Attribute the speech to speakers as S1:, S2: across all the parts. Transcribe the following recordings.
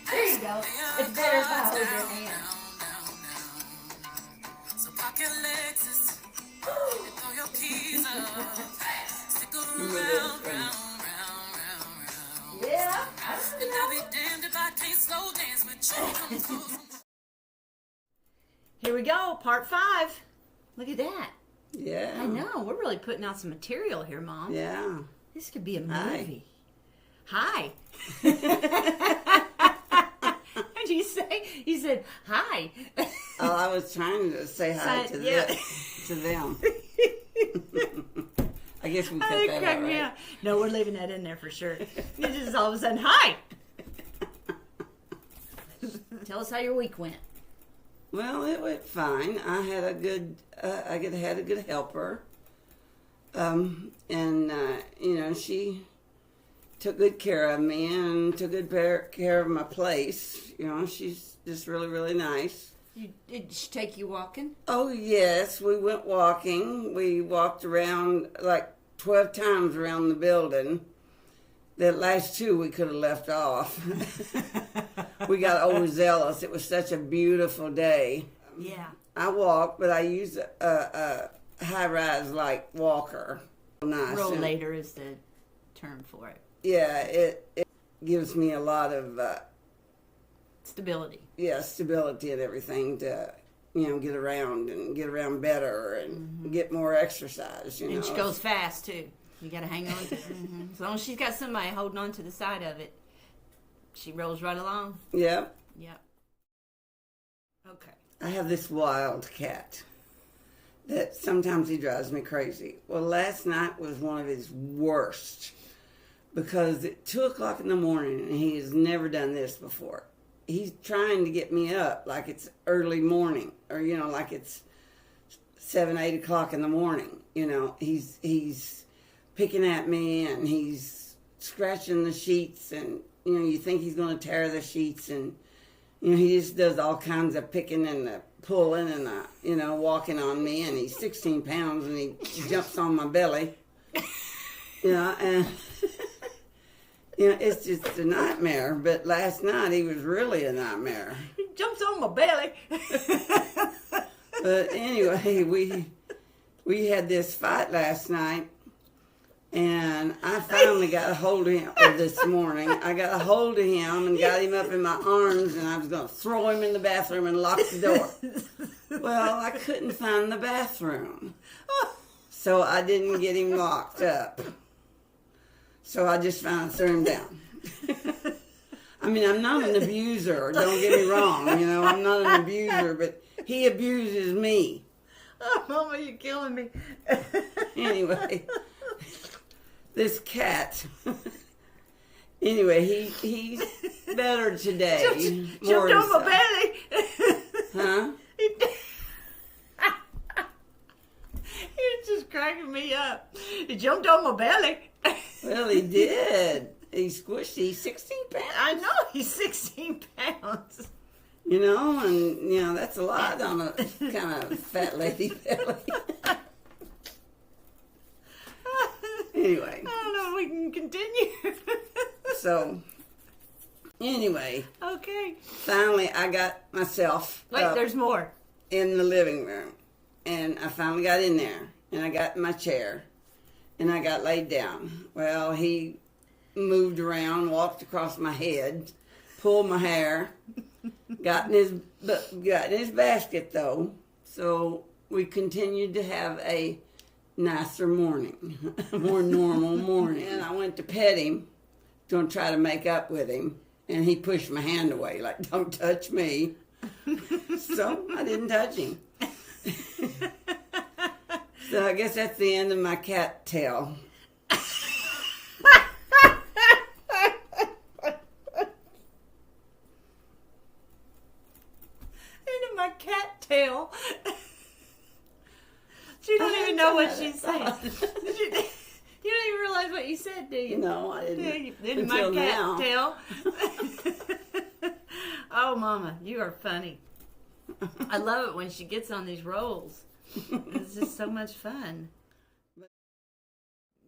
S1: There you go. It's better if I hold your hand.
S2: So pocket Lexus, and throw your keys up. Stick around, round.
S1: Yeah.
S2: And I'll be damned if I can't slow dance with you.
S1: Here we go, part 5. Look at that.
S3: Yeah.
S1: I know. We're really putting out some material here, Mom.
S3: Yeah.
S1: This could be a movie. Hi. What did you say? You said hi.
S3: Oh, I was trying to say hi to them. I guess we cut that out, right?
S1: Yeah. No, we're leaving that in there for sure. You just all of a sudden, hi. Tell us how your week went.
S3: Well, it went fine. I had a good, had a good helper, she took good care of me and took good care of my place. You know, she's just really, really nice.
S1: Did she take you walking?
S3: Oh yes, we went walking. We walked around like 12 times around the building. The last 2 we could have left off. We got overzealous. It was such a beautiful day.
S1: Yeah.
S3: I walked, but I used a high-rise like walker. Nice.
S1: Rollator is the term for it.
S3: Yeah, it gives me a lot of
S1: Stability.
S3: Yeah, stability and everything to get around better and get more exercise.
S1: And she goes fast too. You got to hang on to it. Mm-hmm. As long as she's got somebody holding on to the side of it, she rolls right along.
S3: Yep.
S1: Yep. Okay.
S3: I have this wild cat that sometimes he drives me crazy. Well, last night was one of his worst because at 2 o'clock in the morning, and he has never done this before, he's trying to get me up like it's early morning or, like it's 7, 8 o'clock in the morning. He's picking at me and he's scratching the sheets and, you think he's going to tear the sheets and, he just does all kinds of picking and pulling and, walking on me. And he's 16 pounds and he jumps on my belly. And, it's just a nightmare. But last night he was really a nightmare.
S1: He jumps on my belly.
S3: But anyway, we had this fight last night. And I finally got a hold of him this morning. I got a hold of him and got him up in my arms, and I was going to throw him in the bathroom and lock the door. Well, I couldn't find the bathroom, so I didn't get him locked up. So I just finally threw him down. I mean, I'm not an abuser, don't get me wrong. I'm not an abuser, but he abuses me.
S1: Oh, Mama, you're killing me.
S3: Anyway. This cat. Anyway, he's better today.
S1: Jumped on my belly.
S3: Huh?
S1: He's just cracking me up. He jumped on my belly.
S3: Well, he did. He's squishy. He's 16 pounds.
S1: I know, he's 16 pounds.
S3: And, that's a lot on a kind of fat lady belly. Anyway.
S1: I don't know if we can continue.
S3: So, anyway.
S1: Okay.
S3: Finally, I got myself
S1: Wait, there's more.
S3: In the living room. And I finally got in there. And I got in my chair. And I got laid down. Well, he moved around, walked across my head, pulled my hair, got in his basket, though. So, we continued to have a nicer morning, more normal morning. And I went to pet him, going to try to make up with him, and he pushed my hand away, like, don't touch me. So I didn't touch him. So I guess that's the end of my cat tale.
S1: End of my cat tail. You don't even know what she said. You don't even realize what you said, do you?
S3: No, I didn't.
S1: In my cat tail. Oh, Mama, you are funny. I love it when she gets on these rolls. It's just so much fun.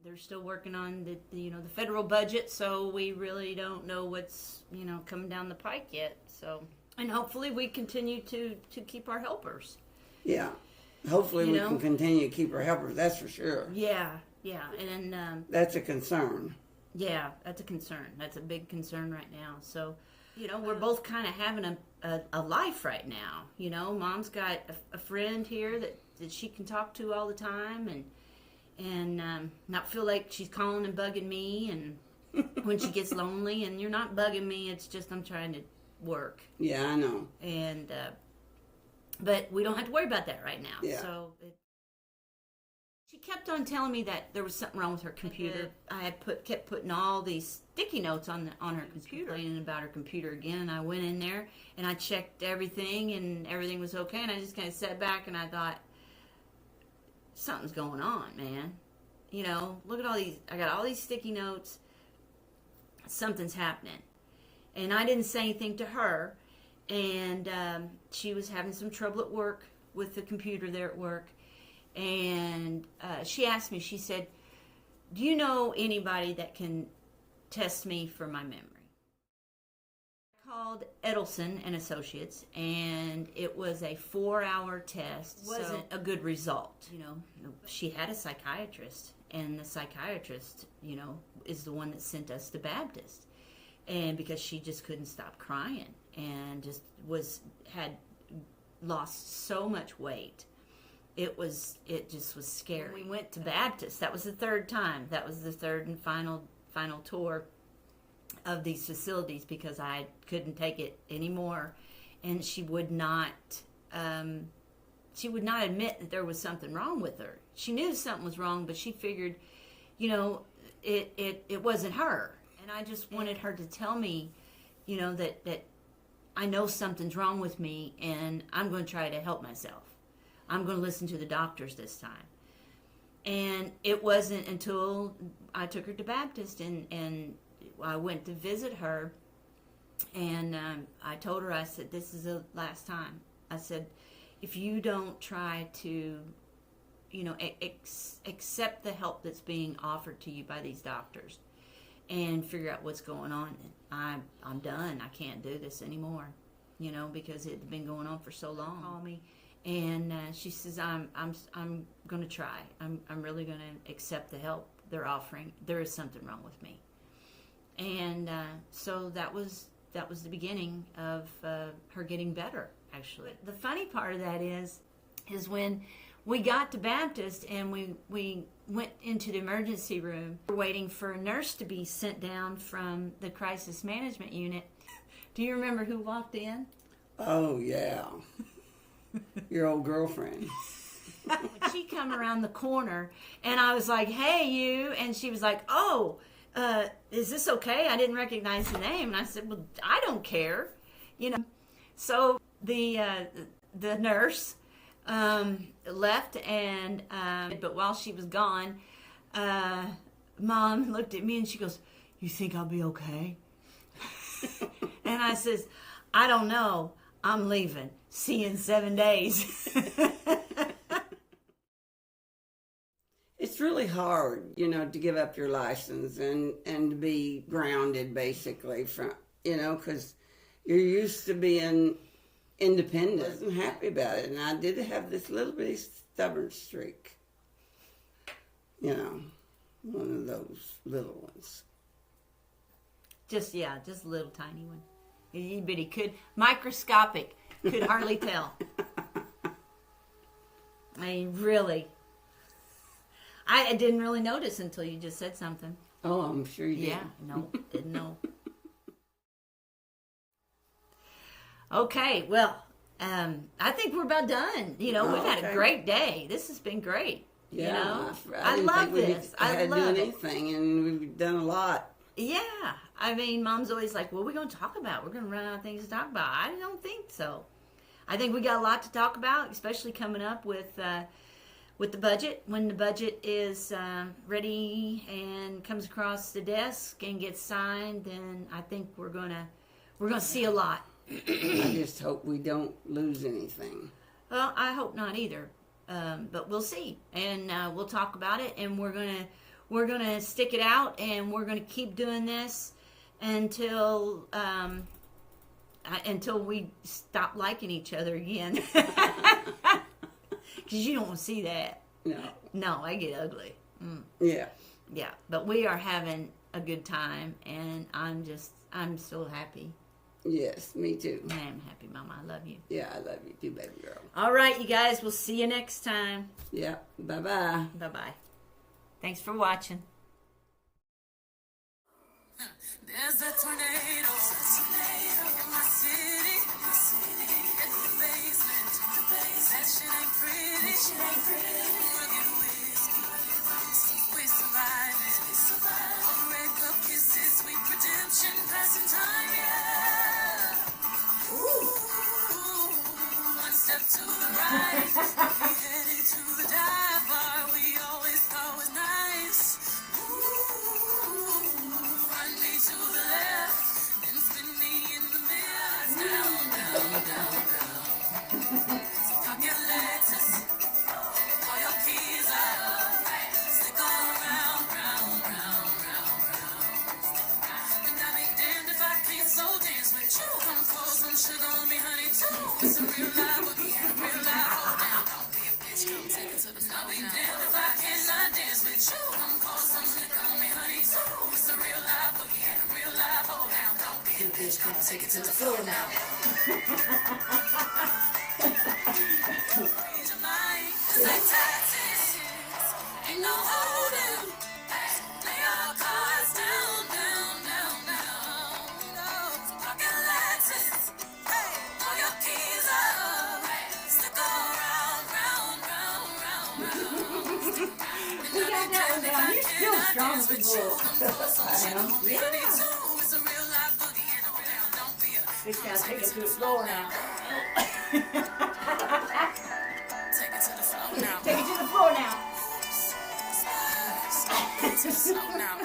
S1: They're still working on the federal budget, so we really don't know what's coming down the pike yet. So, and hopefully we continue to keep our helpers.
S3: Yeah, hopefully we can continue to keep our helpers. That's for sure.
S1: Yeah, and
S3: that's a concern.
S1: Yeah, that's a concern. That's a big concern right now. So, we're both kind of having a life right now. Mom's got a friend here that she can talk to all the time, and not feel like she's calling and bugging me, and when she gets lonely. And you're not bugging me. It's just I'm trying to work.
S3: Yeah, I know.
S1: And but we don't have to worry about that right now.
S3: Yeah.
S1: So she kept on telling me that there was something wrong with her computer. I had kept putting all these sticky notes on her computer, complaining about her computer again. And I went in there and I checked everything, and everything was okay. And I just kind of sat back and I thought, something's going on, man. Look at all these. I got all these sticky notes. Something's happening. And I didn't say anything to her. And she was having some trouble at work with the computer there at work. And she asked me, she said, do you know anybody that can test me for my memory? I called Edelson and Associates, and it was a 4-hour test. It wasn't a good result. She had a psychiatrist, and the psychiatrist, is the one that sent us to Baptist. And because she just couldn't stop crying and just had lost so much weight. It just was scary. We went to Baptist. That was the third time. That was the third and final tour of these facilities because I couldn't take it anymore. And she would not admit that there was something wrong with her. She knew something was wrong, but she figured, it wasn't her. And I just wanted her to tell me, that I know something's wrong with me, and I'm going to try to help myself. I'm going to listen to the doctors this time. And it wasn't until I took her to Baptist and I went to visit her, and I told her, I said, this is the last time. I said, if you don't try to, accept the help that's being offered to you by these doctors and figure out what's going on, I'm done. I can't do this anymore, because it's been going on for so long. Call me. And she says, I'm going to try. I'm really going to accept the help they're offering. There is something wrong with me. And so that was the beginning of her getting better, actually. The funny part of that is when we got to Baptist and we went into the emergency room, we're waiting for a nurse to be sent down from the crisis management unit. Do you remember who walked in?
S3: Oh, yeah. Your old girlfriend.
S1: She come around the corner, and I was like, hey, you. And she was like, oh, is this okay? I didn't recognize the name. And I said, well, I don't care. So the nurse left, and but while she was gone, Mom looked at me, and she goes, you think I'll be okay? And I says, I don't know. I'm leaving. See you in 7 days.
S3: It's really hard, to give up your license and to be grounded, basically, from, because you're used to being independent. I wasn't happy about it, and I did have this little bitty stubborn streak. One of those little ones.
S1: Just a little tiny one. But he could, microscopic, could hardly tell. I mean, really. I didn't really notice until you just said something.
S3: Oh, I'm sure you did.
S1: Yeah, no, didn't know. Okay, well, I think we're about done. We've had a great day. This has been great.
S3: Yeah,
S1: I love this. I love
S3: it. Anything, and we've done a lot.
S1: Yeah, I mean, Mom's always like, what are we going to talk about? We're going to run out of things to talk about. I don't think so. I think we got a lot to talk about, especially coming up with the budget. When the budget is ready and comes across the desk and gets signed, then I think we're gonna see a lot.
S3: I just hope we don't lose anything.
S1: Well, I hope not either, but we'll see, and we'll talk about it, and we're we're gonna stick it out, and we're gonna keep doing this until until we stop liking each other again. Because you don't want to see that. No, I get ugly.
S3: Yeah.
S1: Yeah, but we are having a good time, and I'm so happy.
S3: Yes, me too.
S1: I am happy, Mama. I love you.
S3: Yeah, I love you too, baby girl.
S1: All right, you guys. We'll see you next time.
S3: Yeah. Bye-bye.
S1: Bye-bye. Thanks for watching.
S2: There's a tornado in my city. In the basement. That shit ain't pretty. Rugged whiskey. We surviving. All red cup kisses, sweet redemption, passing time, yeah. Ooh, one step to the right. We headed to the dive bar we always thought was nice. Run me to the left, then spin me in the middle. Down, down, down, down. Park your Lexus, all your keys up. Stick around, round, round, round, round. And I'll be damned if I can't so dance with you. Come pour some sugar on me, honey, too. It's a real life boogie, real life hold down. Don't be a bitch, come take it to the floor. I'll be damned if I cannot dance with you. Come pour some sugar on me, honey, too. It's a real life boogie and a real life hold down. Don't be a bitch, come take it to the floor now. Raise your mind, 'cause like taxes, ain't no holding. Lay your cards down, down, down, down. No, park your Lexus, hey, all your keys up. Stick around, round, round, round, round.
S1: We got that one down. You're still strong as a bull.
S2: It's a real life boogie and a real don't be a
S1: We gotta take it to the floor now.
S2: take it to the floor now.
S1: Take it to the floor now.
S2: Take it to the floor now.